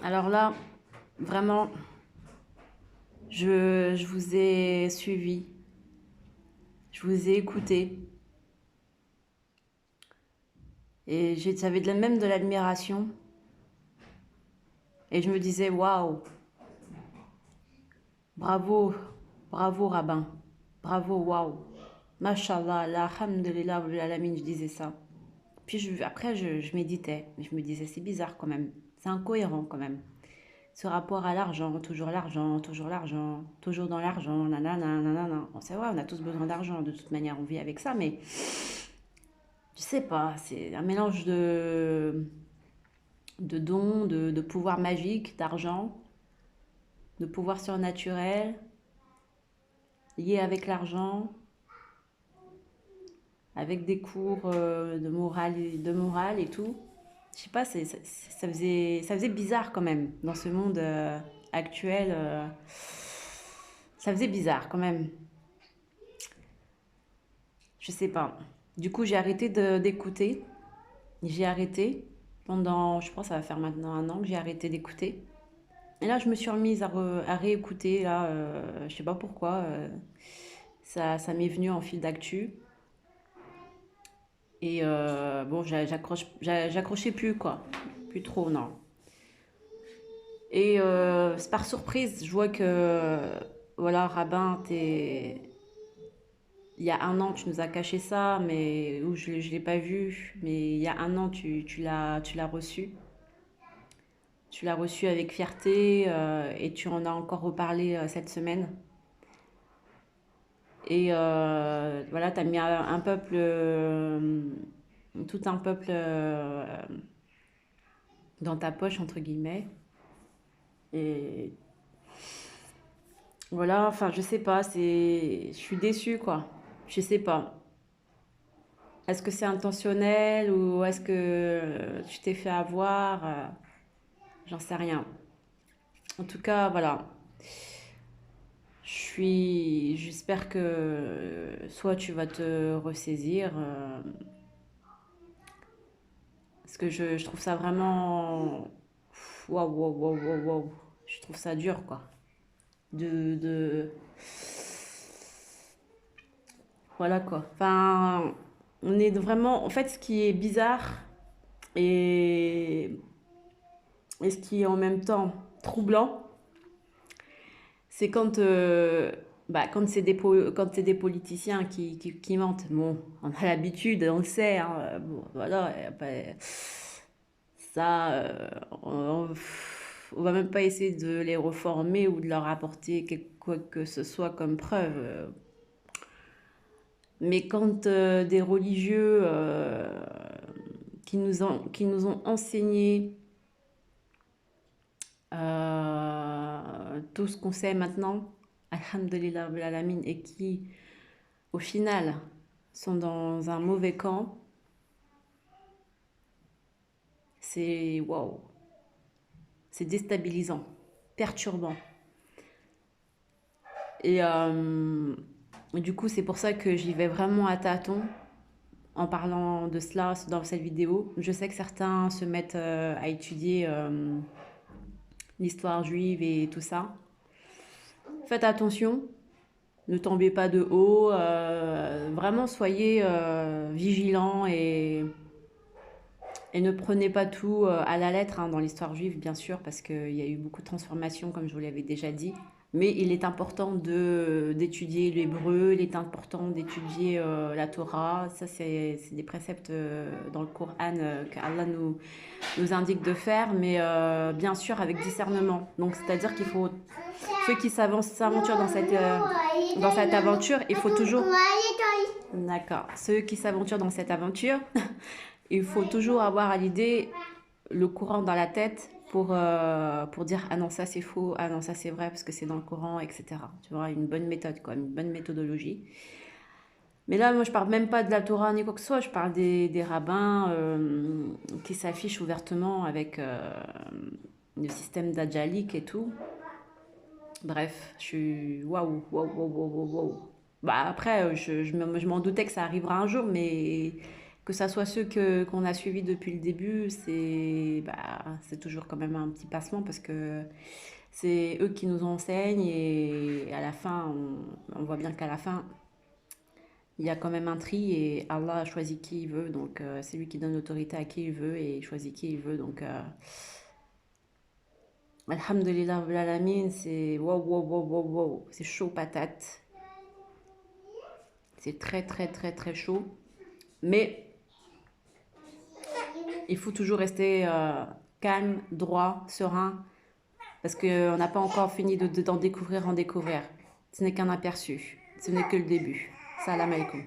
Alors là, vraiment, je vous ai suivi, je vous ai écouté et j'avais même de l'admiration et je me disais waouh, bravo, bravo rabbin, bravo, waouh, mashallah, alhamdulillah, rabbil alamin, je disais ça. Puis après, je méditais, mais je me disais c'est bizarre quand même, c'est incohérent quand même. Ce rapport à l'argent, toujours l'argent, toujours l'argent, toujours dans l'argent, nanana, nanana. Bon, c'est vrai, on a tous besoin d'argent, de toute manière, on vit avec ça, mais je sais pas, c'est un mélange de dons, de pouvoir magique, d'argent, de pouvoir surnaturel, lié avec l'argent, avec des cours de morale et tout. Je sais pas, ça faisait bizarre quand même dans ce monde actuel. Ça faisait bizarre quand même. Je sais pas. Du coup, j'ai arrêté d'écouter. J'ai arrêté pendant, je pense, ça va faire maintenant un an que j'ai arrêté d'écouter. Et là, je me suis remise à réécouter. Là, je sais pas pourquoi. Ça m'est venu en fil d'actu. Et bon, j'accrochais plus, quoi. Plus trop, non. Et c'est par surprise, je vois que, voilà, Rabbin, il y a un an, tu nous as caché ça, mais où je ne l'ai pas vu. Mais il y a un an, tu l'as reçu. Tu l'as reçu avec fierté et tu en as encore reparlé cette semaine. Et voilà, tu as mis un peuple, tout un peuple dans ta poche, entre guillemets. Et voilà, enfin, je sais pas, je suis déçue, quoi. Je sais pas. Est-ce que c'est intentionnel ou est-ce que tu t'es fait avoir? J'en sais rien. En tout cas, voilà. J'espère que soit tu vas te ressaisir, parce que je trouve ça vraiment, waouh, waouh, waouh, waouh, waouh. Je trouve ça dur, quoi. De, voilà, quoi. Enfin, on est vraiment, en fait, ce qui est bizarre et, et ce qui est en même temps troublant, c'est quand quand c'est des politiciens qui mentent. Bon, on a l'habitude, on le sait, hein, bon, voilà, et après, ça, on va même pas essayer de les reformer ou de leur apporter quoi que ce soit comme preuve. Mais quand des religieux qui nous ont enseigné tout ce qu'on sait maintenant, Alhamdulillah Rabbil Alamin, et qui, au final, sont dans un mauvais camp, c'est waouh, c'est déstabilisant, perturbant. Et du coup, c'est pour ça que j'y vais vraiment à tâtons en parlant de cela dans cette vidéo. Je sais que certains se mettent à étudier l'histoire juive et tout ça. Faites attention, ne tombez pas de haut. Vraiment, soyez vigilants et ne prenez pas tout à la lettre dans l'histoire juive, bien sûr, parce qu'il y a eu beaucoup de transformations, comme je vous l'avais déjà dit. Mais il est important d'étudier l'hébreu, il est important d'étudier la Torah. Ça, c'est des préceptes dans le Coran qu'Allah nous indique de faire, mais bien sûr avec discernement. Donc, c'est-à-dire qu'il faut, ceux qui s'aventurent dans cette aventure, il faut toujours... D'accord. Ceux qui s'aventurent dans cette aventure, il faut toujours avoir à l'idée le Coran dans la tête pour dire ah non ça c'est faux, ah non ça c'est vrai parce que c'est dans le Coran, etc. Tu vois, une bonne méthode, quoi, une bonne méthodologie. Mais là, moi, je parle même pas de la Torah ni quoi que ce soit, je parle des rabbins qui s'affichent ouvertement avec le système d'Adjalik et tout. Bref, je suis waouh, waouh, waouh, waouh, waouh, waouh. Bah après, je m'en doutais que ça arrivera un jour, mais Que ça soit ceux qu'on a suivis depuis le début, c'est toujours quand même un petit passement parce que c'est eux qui nous enseignent et à la fin, on voit bien qu'à la fin, il y a quand même un tri et Allah a choisi qui il veut. Donc, c'est lui qui donne l'autorité à qui il veut et il choisit qui il veut. Donc, Alhamdulillah Rabbil Alamin, c'est wow, wow, wow, wow, wow. C'est chaud patate. C'est très, très, très, très chaud. Mais il faut toujours rester calme, droit, serein, parce qu'on n'a pas encore fini d'en découvrir, en découvrir. Ce n'est qu'un aperçu. Ce n'est que le début. Salam alaikum.